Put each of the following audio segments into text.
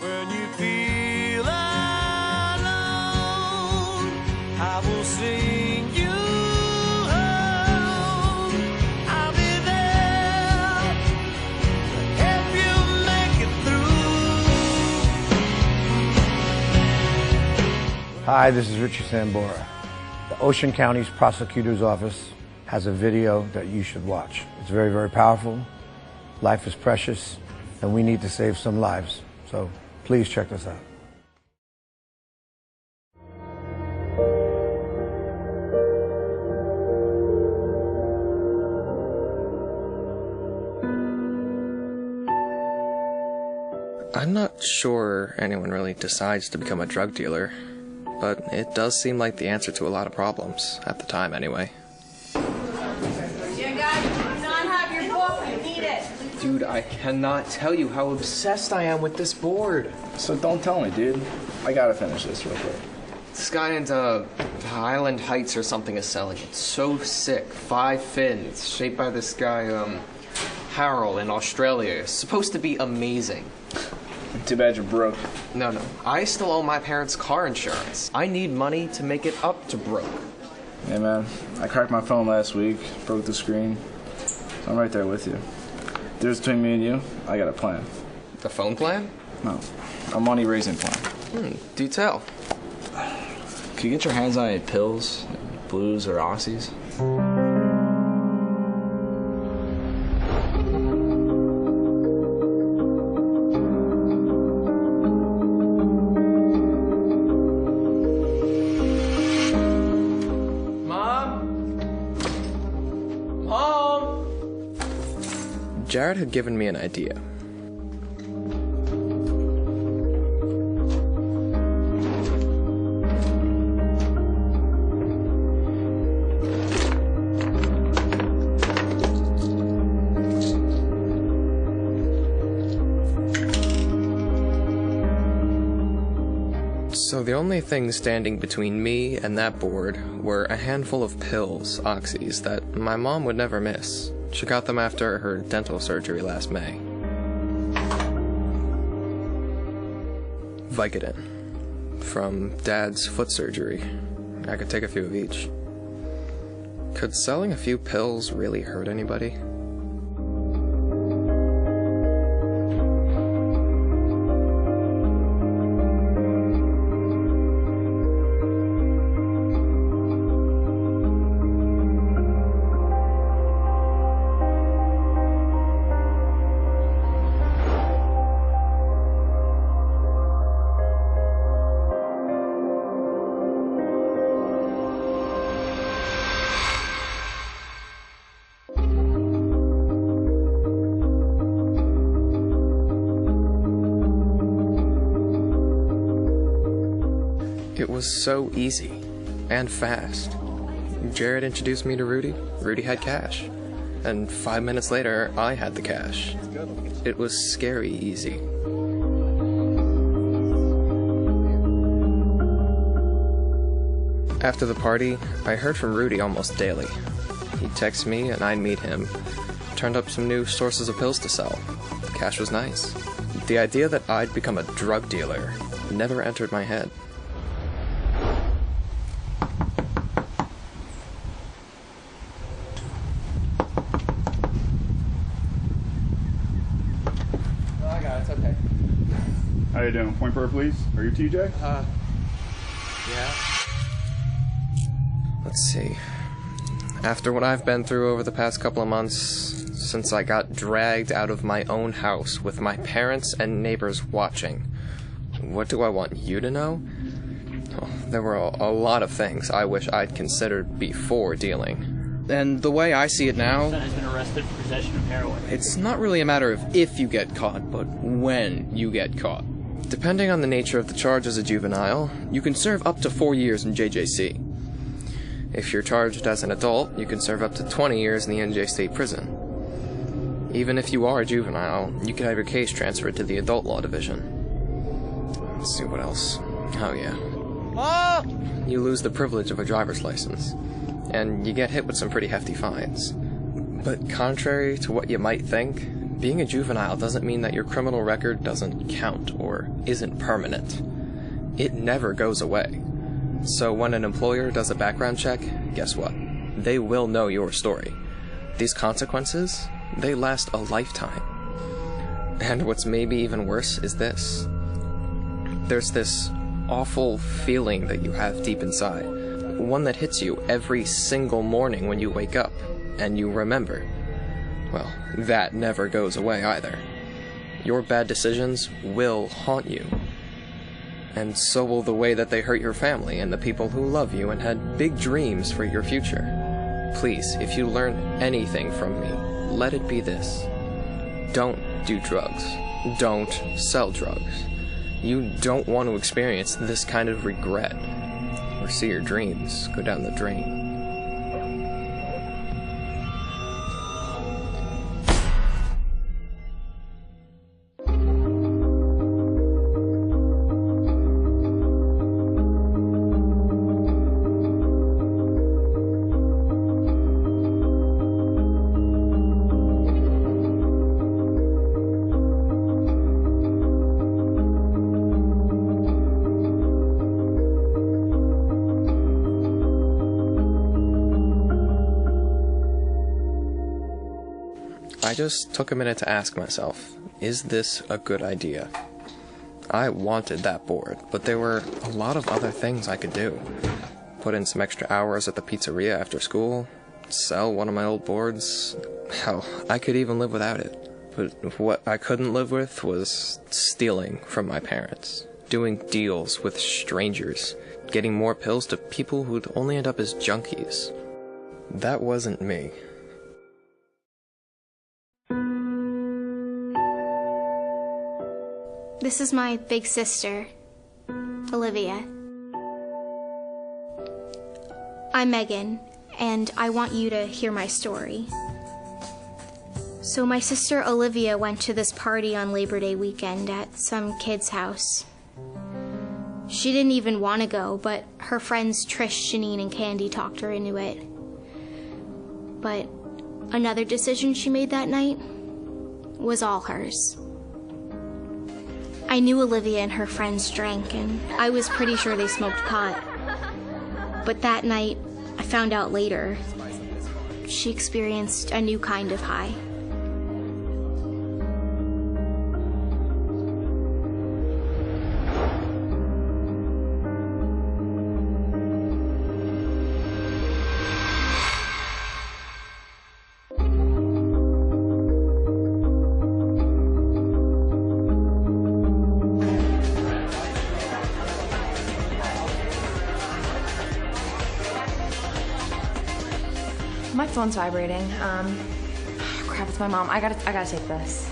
When you feel alone, I will sing you home. I'll be there if you make it through. Hi, this is Richie Sambora. The Ocean County's Prosecutor's Office has a video that you should watch. It's very, very powerful. Life is precious, and we need to save some lives. So please check this out. I'm not sure anyone really decides to become a drug dealer, but it does seem like the answer to a lot of problems, at the time anyway. Yeah, guys, do not have your book. I need it. Dude, I cannot tell you how obsessed I am with this board. So don't tell me, dude. I gotta finish this real quick. This guy in Highland Heights or something is selling it. So sick. 5 fins, shaped by this guy, Harold in Australia. It's supposed to be amazing. Too bad you're broke. No. I still owe my parents' car insurance. I need money to make it up to broke. Hey, man. I cracked my phone last week, broke the screen. So I'm right there with you. There's between me and you, I got a plan. The phone plan? No, a money-raising plan. Do tell. Can you get your hands on any pills, blues or oxys? Jared had given me an idea. So the only thing standing between me and that board were a handful of pills, oxys, that my mom would never miss. She got them after her dental surgery last May. Vicodin. From Dad's foot surgery. I could take a few of each. Could selling a few pills really hurt anybody? It was so easy and fast. Jared introduced me to Rudy. Rudy had cash. And 5 minutes later, I had the cash. It was scary easy. After the party, I heard from Rudy almost daily. He'd text me and I'd meet him. Turned up some new sources of pills to sell. The cash was nice. The idea that I'd become a drug dealer never entered my head. It's okay. How you doing? Point per, please. Are you TJ? Yeah. Let's see. After what I've been through over the past couple of months, since I got dragged out of my own house with my parents and neighbors watching, what do I want you to know? Oh, there were a lot of things I wish I'd considered before dealing. And the way I see it now, son has been arrested for possession of heroin. It's not really a matter of if you get caught, but when you get caught. Depending on the nature of the charge as a juvenile, you can serve up to 4 years in JJC. If you're charged as an adult, you can serve up to 20 years in the NJ State Prison. Even if you are a juvenile, you can have your case transferred to the Adult Law Division. Let's see what else. Oh yeah. You lose the privilege of a driver's license, and you get hit with some pretty hefty fines. But contrary to what you might think, Being a juvenile doesn't mean that your criminal record doesn't count or isn't permanent. It never goes away. So when an employer does a background check, guess what? They will know your story. These consequences, they last a lifetime. And what's maybe even worse is this. There's this awful feeling that you have deep inside. One that hits you every single morning when you wake up, and you remember. Well, that never goes away either. Your bad decisions will haunt you. And so will the way that they hurt your family and the people who love you and had big dreams for your future. Please, if you learn anything from me, let it be this. Don't do drugs. Don't sell drugs. You don't want to experience this kind of regret or see your dreams go down the drain. I just took a minute to ask myself, is this a good idea? I wanted that board, but there were a lot of other things I could do. Put in some extra hours at the pizzeria after school, sell one of my old boards. Hell, I could even live without it. But what I couldn't live with was stealing from my parents, doing deals with strangers, getting more pills to people who'd only end up as junkies. That wasn't me. This is my big sister, Olivia. I'm Megan, and I want you to hear my story. So my sister Olivia went to this party on Labor Day weekend at some kid's house. She didn't even want to go, but her friends Trish, Janine, and Candy talked her into it. But another decision she made that night was all hers. I knew Olivia and her friends drank, and I was pretty sure they smoked pot. But that night, I found out later, she experienced a new kind of high. My phone's vibrating. Crap, it's my mom. I gotta take this.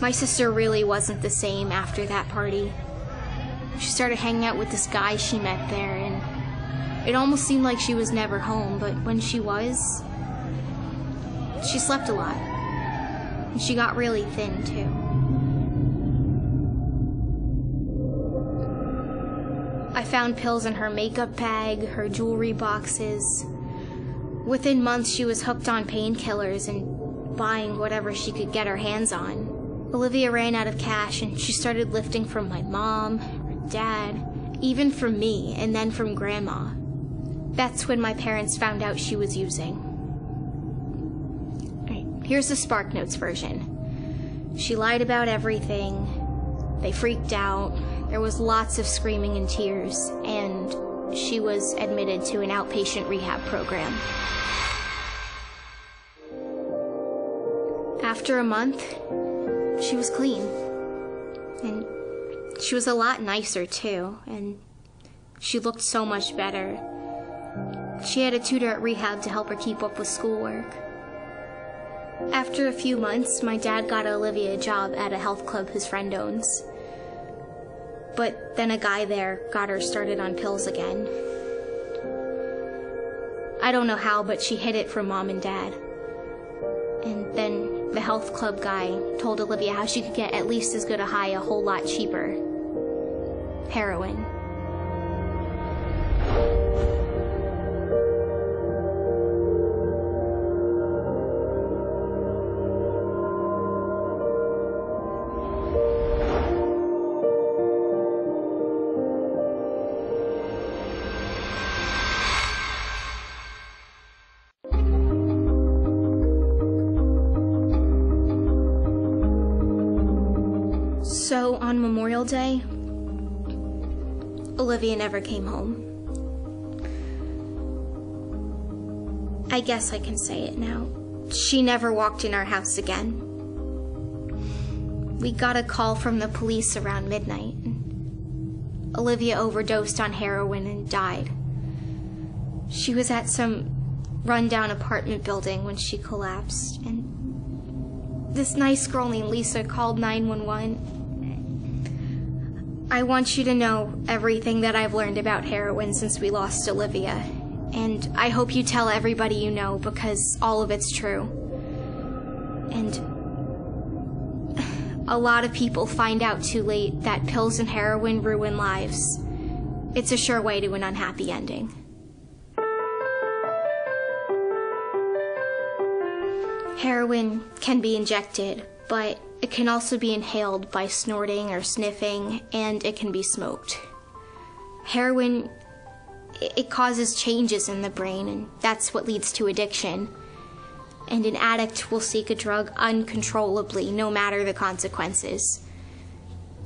My sister really wasn't the same after that party. She started hanging out with this guy she met there, and it almost seemed like she was never home, but when she was, she slept a lot. And she got really thin, too. I found pills in her makeup bag, her jewelry boxes. Within months, she was hooked on painkillers and buying whatever she could get her hands on. Olivia ran out of cash, and she started lifting from my mom, her dad, even from me, and then from Grandma. That's when my parents found out she was using. All right, here's the Spark Notes version. She lied about everything. They freaked out. There was lots of screaming and tears, and she was admitted to an outpatient rehab program. After a month, she was clean. And she was a lot nicer, too, and she looked so much better. She had a tutor at rehab to help her keep up with schoolwork. After a few months, my dad got Olivia a job at a health club his friend owns. But then a guy there got her started on pills again. I don't know how, but she hid it from Mom and Dad. And then the health club guy told Olivia how she could get at least as good a high a whole lot cheaper. Heroin. So, on Memorial Day, Olivia never came home. I guess I can say it now. She never walked in our house again. We got a call from the police around midnight. Olivia overdosed on heroin and died. She was at some rundown apartment building when she collapsed, and this nice girl named Lisa called 911. I want you to know everything that I've learned about heroin since we lost Olivia. And I hope you tell everybody you know, because all of it's true. And a lot of people find out too late that pills and heroin ruin lives. It's a sure way to an unhappy ending. Heroin can be injected, but it can also be inhaled by snorting or sniffing, and it can be smoked. Heroin, it causes changes in the brain, and that's what leads to addiction. And an addict will seek a drug uncontrollably, no matter the consequences.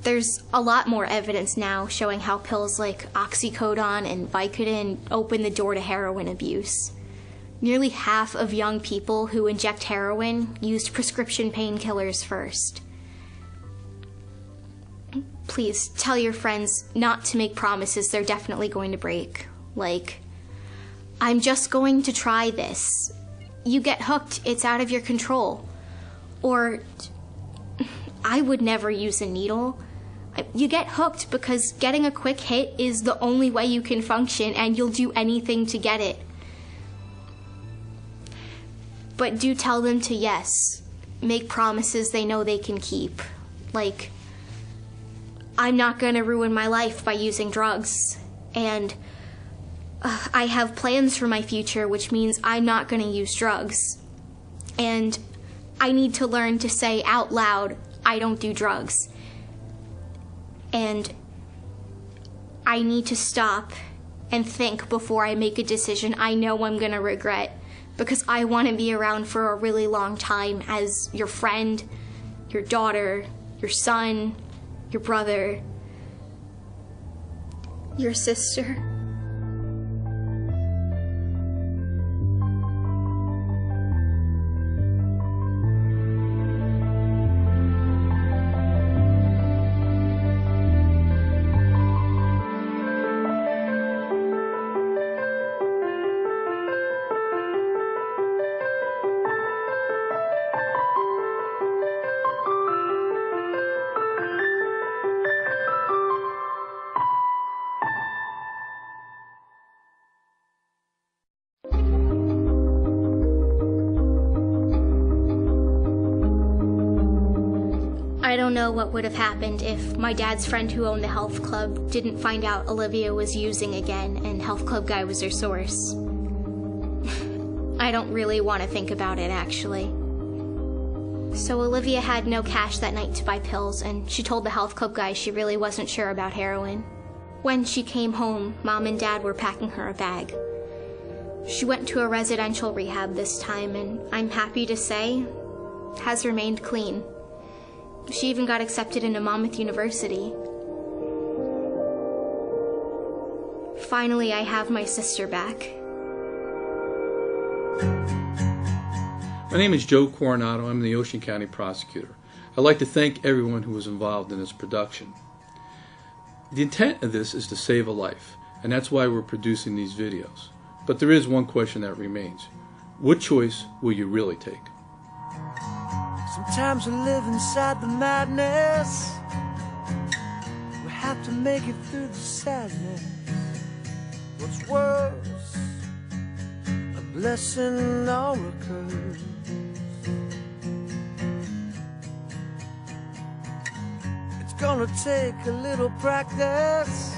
There's a lot more evidence now showing how pills like oxycodone and Vicodin open the door to heroin abuse. Nearly half of young people who inject heroin used prescription painkillers first. Please tell your friends not to make promises they're definitely going to break. Like, I'm just going to try this. You get hooked, it's out of your control. Or, I would never use a needle. You get hooked because getting a quick hit is the only way you can function, and you'll do anything to get it. But do tell them to, yes, make promises they know they can keep. Like, I'm not going to ruin my life by using drugs. And I have plans for my future, which means I'm not going to use drugs. And I need to learn to say out loud, I don't do drugs. And I need to stop and think before I make a decision I know I'm going to regret. Because I want to be around for a really long time as your friend, your daughter, your son, your brother, your sister. I don't know what would have happened if my dad's friend who owned the health club didn't find out Olivia was using again and health club guy was her source. I don't really want to think about it, actually. So Olivia had no cash that night to buy pills, and she told the health club guy she really wasn't sure about heroin. When she came home, Mom and Dad were packing her a bag. She went to a residential rehab this time, and I'm happy to say, has remained clean. She even got accepted into Monmouth University. Finally, I have my sister back. My name is Joe Coronado. I'm the Ocean County Prosecutor. I'd like to thank everyone who was involved in this production. The intent of this is to save a life, and that's why we're producing these videos. But there is one question that remains. What choice will you really take? Sometimes we live inside the madness. We have to make it through the sadness. What's worse, a blessing or a curse? It's gonna take a little practice.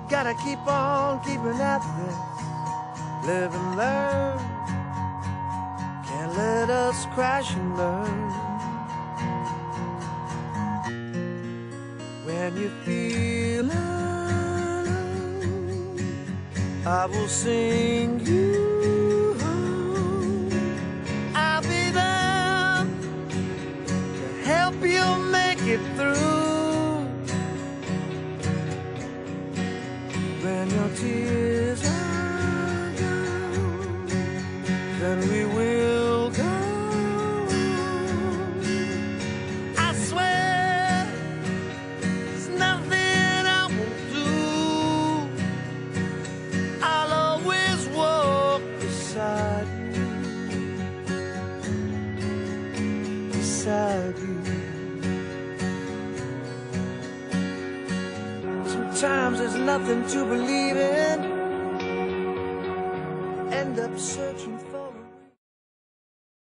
We gotta keep on keeping at this. Live and learn. Can't let us crash and burn. When you feel I will sing you home. I'll be there to help you make it through. When your tears are gone, then we will go. I swear there's nothing I won't do. I'll always walk beside you, beside you. Sometimes there's nothing to believe in. End up searching for